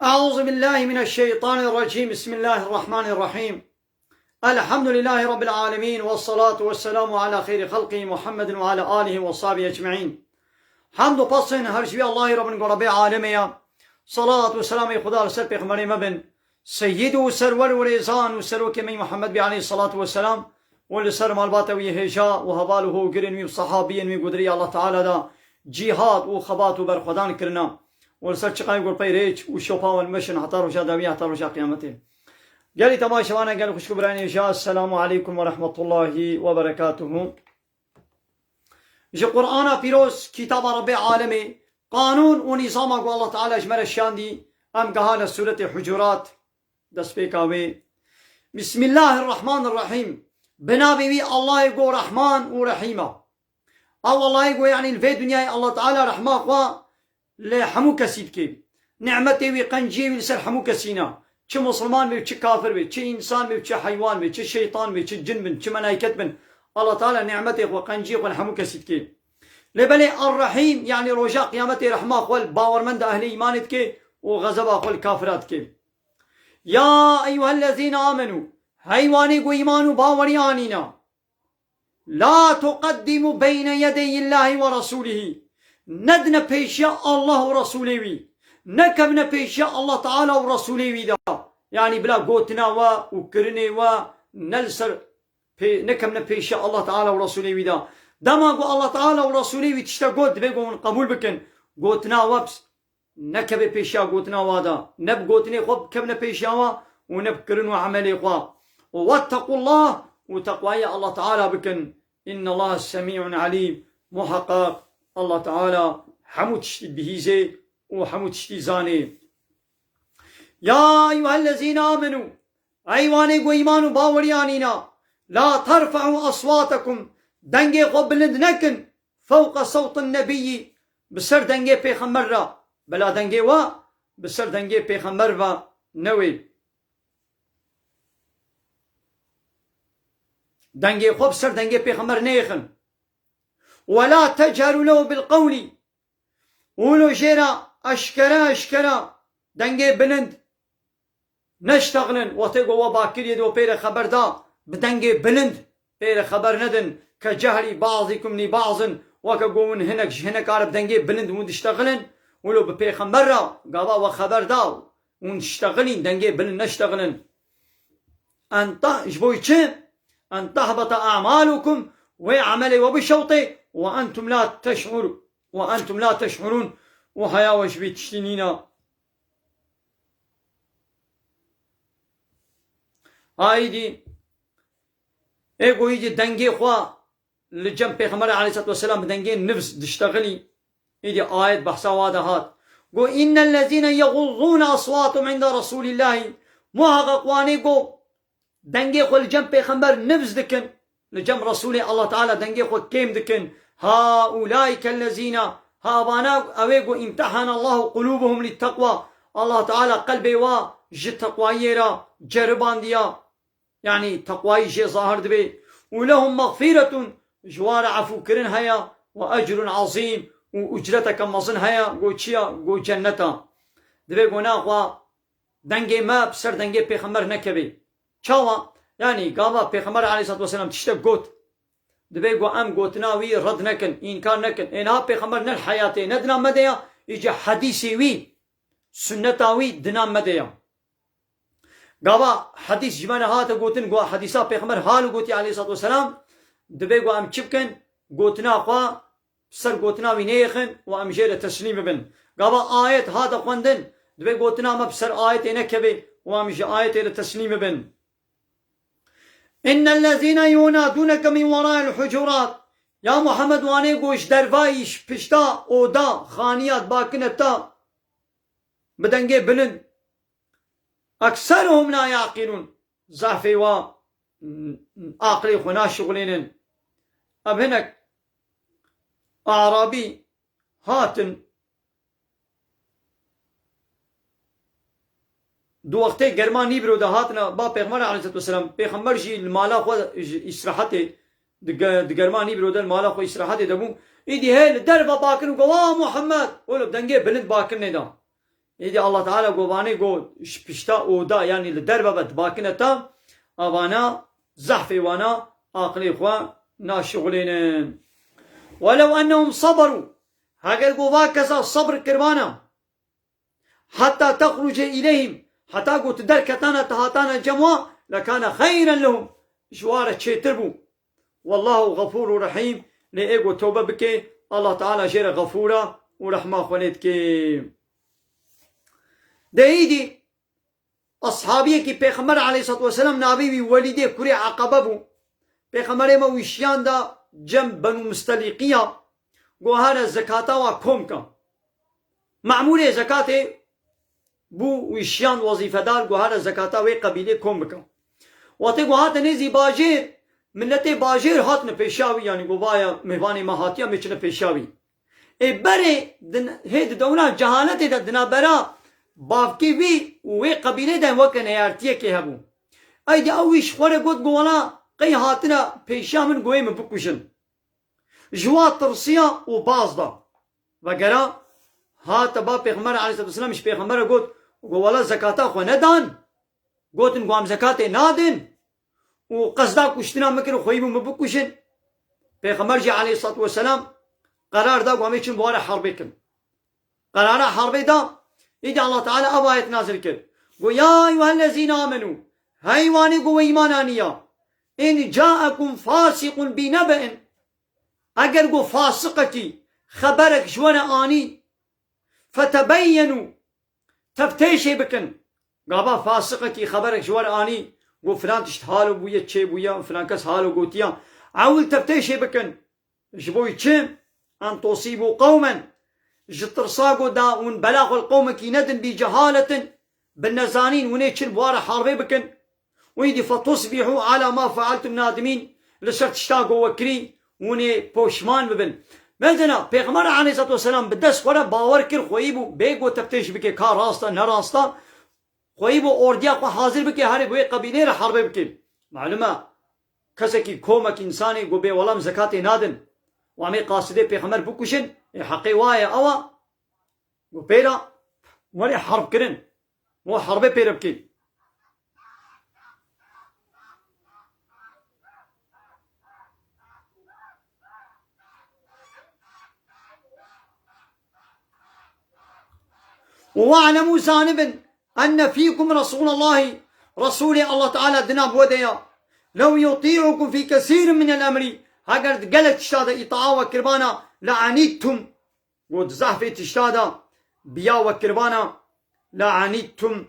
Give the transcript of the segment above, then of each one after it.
أعوذ بالله من الشيطان الرجيم. بسم الله الرحمن الرحيم. الحمد لله رب العالمين، والصلاة والسلام على خير خلقه محمد وعلى آله وصحبه أجمعين. حمد و پسن هر شبی الله رب رب عالمه. صلاة و سلام خدا سر پیغمبر مبن سید و سرور و ریزان و سروک می محمد بی علیه الصلاة والسلام ولسر مالبات و هجا و حواله و گرن و صحابین و قدری الله تعالی دا جهاد و خبات و برخدان کرنا ولسر چقای گل پیریچ و شوپا و المشن حتی روشا داوی حتی روشا قیامته. قالي تمام شوانا قالوا خوشكم براني جاء. السلام عليكم ورحمة الله وبركاته. جو قرآن بيروس كتاب رب العالمين قانون ونظام قال الله تعالى اجمل الشاندي ام قهانا سورة حجرات دس بيكاوي. بسم الله الرحمن الرحيم. بنابي الله يقول رحمن ورحيمة. او الله يقول يعني الفي دنيا الله تعالى رحمة قوا لحمو كسيد كي نعمتي وقنجي ولسر حمو كسينا. چه مسلمان بي چه كافر بي چه انسان بي چه حيوان بي چه شيطان بي چه جن بن چه ملائكت بن الله تعالى نعمته وقنجي والحمو كسيد كي لبلي الرحيم يعني رجاء قيامته رحمة قول باورمند أهل إيمانت كي وغزبا قول كافرات كي. يا أيها الذين آمنوا هيواني قو إيمانوا باوري آنينا لا تقدموا بين يدي الله ورسوله. ندنا بيشيا الله ورسوله وي نكبنا بيشيا الله تعالى ورسوله وي دا يعني بلا قوتنا وكرني ونلسر نكبنا بيشيا الله تعالى ورسوله وي دا دما قو الله تعالى ورسوله وي تشتا قوت بيقو من قبول بكن قوتنا وبس نكب بيشيا قوتنا وادا نب قوتني خوب كبنا بيشيا ونب كرن وعملي خوا واتقوا الله وتقوى الله تعالى بكن إن الله السميع عليم محقق الله تعالى حمود تشتي بهيزي وحمود تشتي زاني. يا أيها الذين آمنوا أيواني قو إيمانوا باوريانينا لا ترفعوا أصواتكم دنجي قبلند نكن فوق صوت النبي بسر دنجي بيخمر بلا دنجي بسر دنجي بيخمر نوي دنجي خوب سر دنجي بيخمر نيخن ولا تجهروا له بالقول ولو جيرا أشكرا دنجي بلند نشتغلن وتقو وباكر يدو بير خبر دا بدنجي بلند بير خبر ندن كجهري بعضكم لبعض وكقومن هنك عرب دنجي بلند ونشتغلن ولو ببيخمرة قابا وخبر دا ونشتغلين دنجي بلند نشتغلن أن تهبط أعمالكم وعملي وبشوطي وأنتم لا تشعرون وحيا وشبي تشتنينا. هايدي ايقو يجي دنجي خوا لجنب بيغمبر عليه الصلاة والسلام دنجي نفس دشتغلي يجي آيات بحثا وادهات قو إن الذين يغضون أصواتهم عند رسول الله محقق واني قو دنجي خو لجنب بيغمبر نفس دكن لجنب رسول الله تعالى دنجي خو كيم دكن هؤلاء الذين هابانا اويقو امتحن الله قلوبهم للتقوى. الله تعالى قلبي جي تقوى جربان ديا يعني تقوى جي ظاهر دبي ولهم مغفرة جوار عفو كرن هيا وأجر عظيم وأجرتك مظن هيا قو تشيا قو جنتا دبي قونا خوا دنجي ما بسر دنجي بيخمر نكبي چاوا يعني قاما بيخمر عليه الصلاة والسلام تشتك قوت دبي قو ام قوتناوي رد نكن إنكار نكن إنها بيخمر نل حياتي ندنا مديا يجي حديثي وي سنتاوي دنا مديا قابا حديث جمانا هاتا قوتن قوا حديثا بيخمر حالو قوتي عليه الصلاة والسلام دبي قو ام چبكن قوتنا قوا سر قوتناوي نيخن وام جير تسليم بن قابا آيات هاتا قوندن دبي قوتنا ما بسر آيات نكبي وام جي آيات تسليم بن إن الذين ينادونك من وراء الحجرات يا محمد واني قوش درفايش پشتا اودا خانيات باكنتا بدنگي بلند أكثرهم لا يعقلون زعفي و عقلي خنا شغلين أب هناك أعرابي هاتن دو وقته گرمان نی برو ده هاتنا با پیغمبر علیه الصلوة والسلام پیغمبر جی المالا خو استراحته د گرمان نی برو ده المالا خو استراحته دبو ایدی هل در با باکن گوا محمد ولو دنگه بلند باکن ندا ایدی الله تعالی گوانی گو پشتا اودا یعنی لدربه بد باکنتا اوانا زحف وانا عقلی خوا ناشغلين ولو أنهم صبروا هاگر گوا کسا صبر کروانا حتى تخرج إليهم حتى قلت دركتانا تهاتانا جموا لكان خيرا لهم جوارة تشيتربو والله غفور رحيم لإيقو توبة بكي الله تعالى جير غفورة ورحمة خليتك دهيدي أصحابيه كي پیغمبر عليه الصلاة والسلام نابي وليده كوري عقبه بو پیغمبر ما وشيان دا جنب بنو مستلقية گو هذا زكاة وكومكا معمولة زكاة بو وشيان وظيفة دار گو هذا زكاة وي قبيلة كومكا واتي گو هات نزي باجير ملت باجير هات نپیشاوی يعني گو بايا مهواني ما هاتيا مچ نپیشاوی اي بري هيد دونا جهالت دا دنا برا باوکی وی وی قبیله ده وکن هیارتیه که هبو ایدی اویش خوره گود گوانا قی هاتنا پیشا من گوی من بکوشن جوات ترسیا و باز دا وگرا هات با پیغمبر علیه السلام اش پیغمبر گود گوالا زکاتا خو ندان گوتن گوام زکات نادن و قصدا کشتنا مکن خوی من بکوشن پیغمبر جی علیه السلام قرار دا گوامی چون بوار حربی کن قرار حربی دا إذا الله تعالى أبايت نازل كر قو يا أيها الذين آمنوا هايواني قو إيمانانيا إن جاءكم فاسق بنبأ أجر قو فاسقتي خبرك جوانا آني فتبينوا تفتيشي بكن قابا فاسقتي خبرك جوانا آني قو فلان تشتهالو بويا تشي بويا فلان كس هالو قوتيا عول تفتيشي بكن جبوي تشم أن تصيبوا قوما جترصاقو دا ون بلاغ القوم كي ندن بجهالة بالنزانين ونيتشن بوارا حاربي بكن ويدي فتصبحوا على ما فعلتم نادمين لشرط اشتاقو وكري وني بوشمان ببن مالدنا پیغمبر عليه الصلاة والسلام بدس ولا باور كر خويبو بيگو تفتيش بكي كار راستا نراستا خويبو اورديا خو حاضر بكي هاري بوي قبيلة را حاربي بكي معلومة كسكي كومك انساني گو بي ولام زكاتي نادن وامي قاصدي پیغمبر بكوشن حقي وايا أوا وبيرا ولي حرب كرن مو حرب بيرا بكي واعلموا جانبا أن فيكم رسول الله رسول الله تعالى دناب وديا لو يطيعكم في كثير من الأمر هاگر قلت شادا إطاعة وكربانا لعنيتم قد زحفة تشتادا بيا وكربانا لعنيتم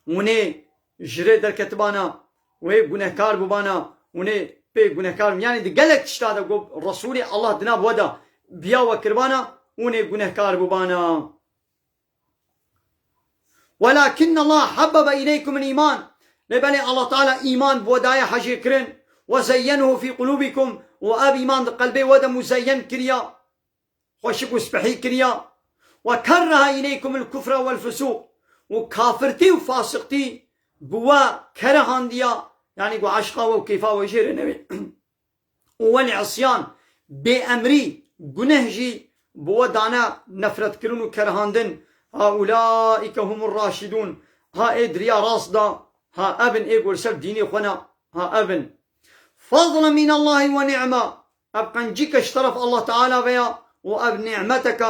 وني جري در كتبانا وهي گنهكار ببانا وني بي گنهكار يعني دي قلت تشتادا قد رسول الله دناب ودا بيا وكربانا وني گنهكار ببانا ولكن الله حبب إليكم الإيمان لبني الله تعالى إيمان بودايا حجي كرن وزينه في قلوبكم وأب إيمان قلبي ودا مزين كريا خوشك وسبحي كريا وكره إليكم الكفر والفسوق وكافرتي وفاسقتي بوا كرهان ديا يعني قو عشقا وكيفا وجير النبي والعصيان بأمري قنهجي بوا دانا نفرت كرون وكرهاندن هؤلاء هم الراشدون ها إدريا راصدا ها أبن إيقول سر ديني خنا ها أبن فضلا من الله ونعمة أبقى نجيك اشترف الله تعالى بيا وأب نعمتك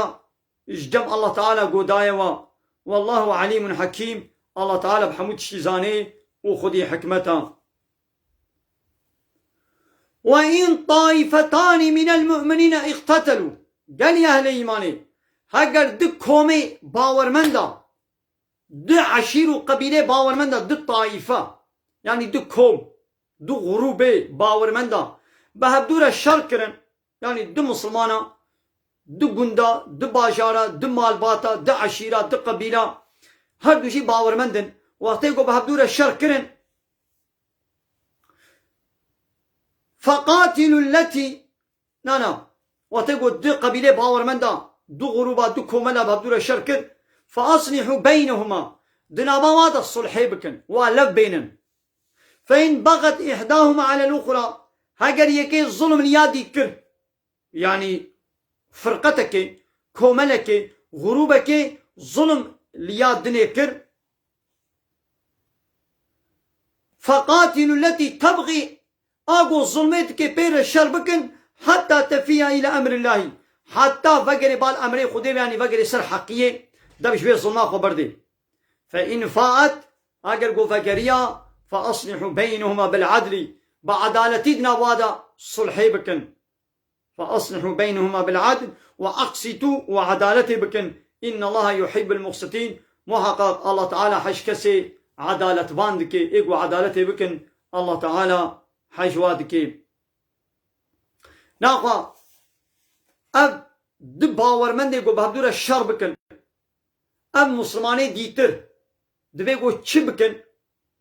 اجدم الله تعالى قدايا والله عليم حكيم الله تعالى بحمود شيزاني وخذي حكمته وإن طائفتان من المؤمنين اقتتلوا قال يا أهل إيماني هاگر دو کومي باورمندا دو عشير وقبيلة باورمندا دو طائفة يعني دو كوم دو غروبه باورمندا بهبدور الشر كرن يعني دو مسلمانا دو گندا دو باجارا دو مالباتا دو عشيرة دو قبيلة هر دو شي باورمندن وقتی کو بهبدور الشر كرن فقاتلوا التي نا وقتی کو دو قبيلة باورمندا دو غروبا دو كوملا بهبدور الشر كر فأصلحوا بينهما دنابا وادا الصلحي بكن والف بينن فإن بغت إحداهما على الأخرى هاگر يكي الظلم نيادي كر يعني فرقتك كوملك غروبك ظلم لياد دنيا كر فقاتلوا التي تبغي اقو ظلمت كي بير الشر بكن حتى تفيها الى امر الله حتى فقري بالامر خدي يعني فقري سر حقيه دبش بيه ظلمات خبردي فان فاءت اگر قو فقريا فاصلحوا بينهما بالعدل بعدالتنا وادا صلحي بكن فاصلحوا بينهما بالعدل واقسطوا وعدالتي بكن ان الله يحب المقسطين محقق الله تعالى حشكسي عدالة باندك إيقو عدالتي بكن الله تعالى حجوادك ناقا أب دباور من ديقو بهبدور الشر بكن أب مسلماني ديتر دبيقو چه بكن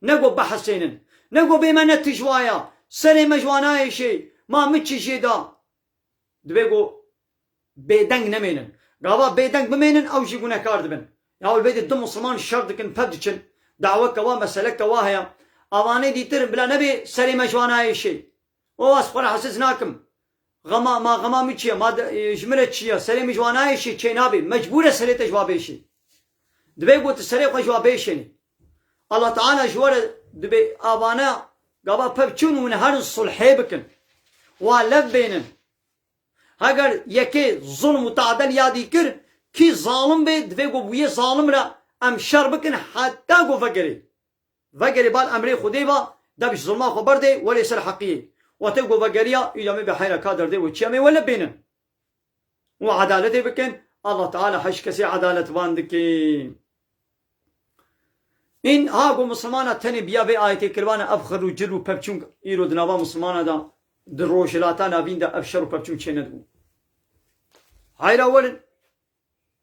نقو بحسينن نقو بيمانة تجوايا سري مجوانا شي ما متشي شي دا دبيقو بيدنگ نمينن غابا بيدنگ بمينن أو جي گونه كار دبن ياول بيد الدم مسلمان الشر دكن پبدچن دعوة كوا مسألة كوا هي أواني ديتر بلا نبي سري مجوانا أي شيء أو أسفر حسسناكم غما ما غما ميتشيا ما جملة شيا سري مجوانا أي شيء شيء نابي مجبورة سري تجواب أي شيء دبي قلت سري خجواب أي شيء الله تعالى جوار دبي أوانا قبا ببچون من هر الصلحي بكن والف بينن هاگر يكي ظلم وتعدل يادي كر كي ظالم بي دبي قو بيه ظالم را ام شر بکن حتی گو فقری بال امری خودی با دبش ظلما خبر دی ولی سر حقیه و تو گو فقریا ایلامی به حیره کادر دی و چیامی ولا بینن و عدالتی بکن الله تعالی حش کسی عدالت باندکی این ها گو مسلمانا تنی بیا به آیتی کروانا افخر و جر و پبچون ایرو دنابا مسلمانا دا در روشلاتا نابین دا افشر و پبچون چه ندو حیره ولن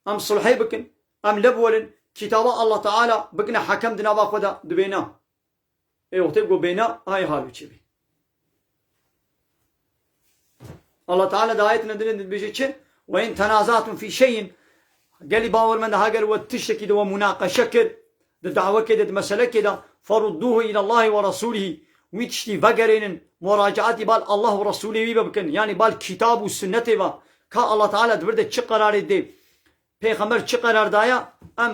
ام صلحی بکن ام لب ولن كتاب الله تعالى بقنا حكم دنا باخذ دبينا اي وقت يقول بينا هاي حالو تشبي الله تعالى دايتنا دنا بيجي وين تنازعتم في شيء قال لي باور من هاجر وتشتكي دو مناقشه كده دعوه كده مساله كده فردوه الى الله ورسوله ويتشتي فقرين مراجعات بال الله ورسوله بكن يعني بال كتاب والسنه با كا الله تعالى دبرده چه قرار دي پیغمبر چه قرار دايا ام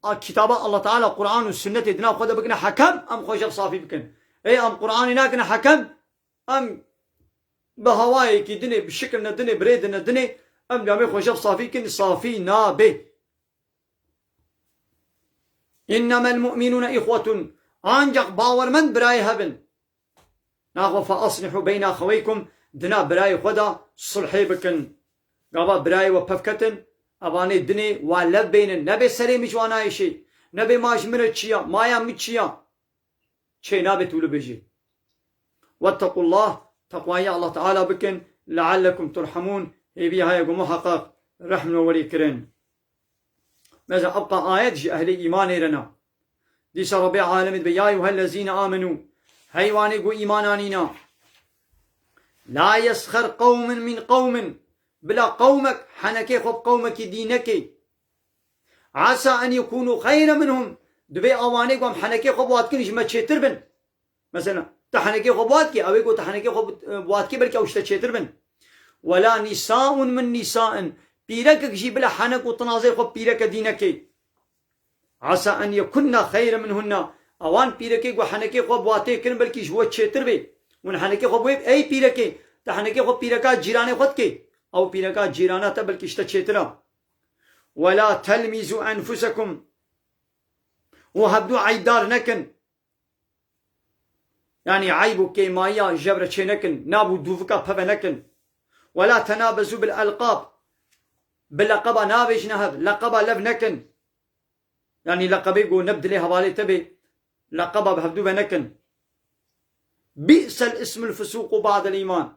كتابة الله تعالى قرآن والسنة دنا خدا بكنا حكم ام خوش صافي بكن اي ام قرآن ناكنا حكم ام بهواي كي دني بشكل ندني بريد ندني ام جامي خوش صافي كن صافي نابه انما المؤمنون اخوة انجق باور من براي هبن ناغو فاصلحوا بين اخويكم دنا براي خدا صلحي بكن قابا براي وبفكتن أباني دني ولا بين نبي سري مجوانا شيء نبي ماش مرتشيا مايا متشيا شيء نبي تقول بيجي واتقوا الله تقوى الله تعالى بكن لعلكم ترحمون هي هاي محقق رحمه وليكرن ماذا أبقى آيات أهل إيمان لنا دي ربيع عالم بيا أيها الذين آمنوا هيواني قو إيمانانينا لا يسخر قوم من قوم بلا قومك حنكي خب قومك دينك عسى أن يكونوا خيرا منهم دبي أواني قوم حنكي خب واتكنش ما تشتر بن مثلا تحنكي خب واتكي أو يقول تحنكي خب واتكي بلك أو تشتر بن ولا نساء من نساء بيرك جي بلا حنك وتنازل خب بيرك دينك عسى أن يكون خيرا منهن أوان بيرك وحنكي خب واتكي كن بلكي جوا تشتر بي ون حنكي خب ويب أي بيرك تحنكي خب بيركا جيراني خدكي أو بيركا جيرانا تبلكي اشتشترا ولا تلمزوا أنفسكم وهبدو عيدار نكن يعني عيبو كي مايا جبرة نكن نابو دوفكا بفا نكن ولا تنابزوا بالألقاب باللقبة نابج نهب لقبة لب نكن يعني لقبي قو نبدلي هوالي تبي لقبة بهبدو بنكن بئس الاسم الفسوق بعد الإيمان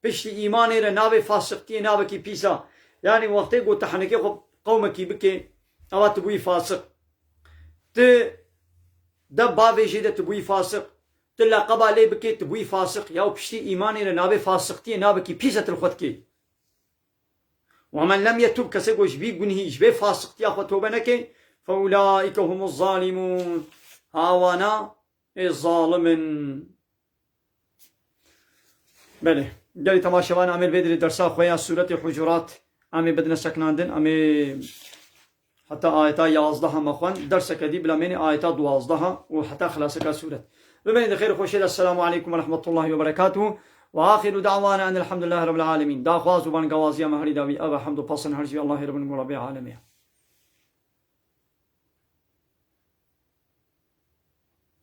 بشتي إيماني را نابي فاسقتي نابكي بيسا يعني وقتي قو تحنكي خب قومكي بكي أو تبوي فاسق ت دبابي جيدة تبوي فاسق تلقبا لي بكي تبوي فاسق ياو بشتي إيماني را نابي فاسقتي نابكي بيسا الخدكي ومن لم يتوب كسيقو جبي قنهي جبي فاسقتي أخو توبنكي فأولئك هم الظالمون هاوانا الظالمين بله جالي تماشاوان عمل بدري درسا خويا سورة الحجرات عمي بدنا سكناندن عمي حتى آيتا 11 مخوان درسك دي بلا مني آيتا 12 وحتى خلاصك سورة بمن خير خوشي. السلام عليكم ورحمة الله وبركاته وآخر دعوانا أن الحمد لله رب العالمين. دا خواز وبان قوازيا مهري داوي أبا حمد بصن هرزي الله رب العالمين.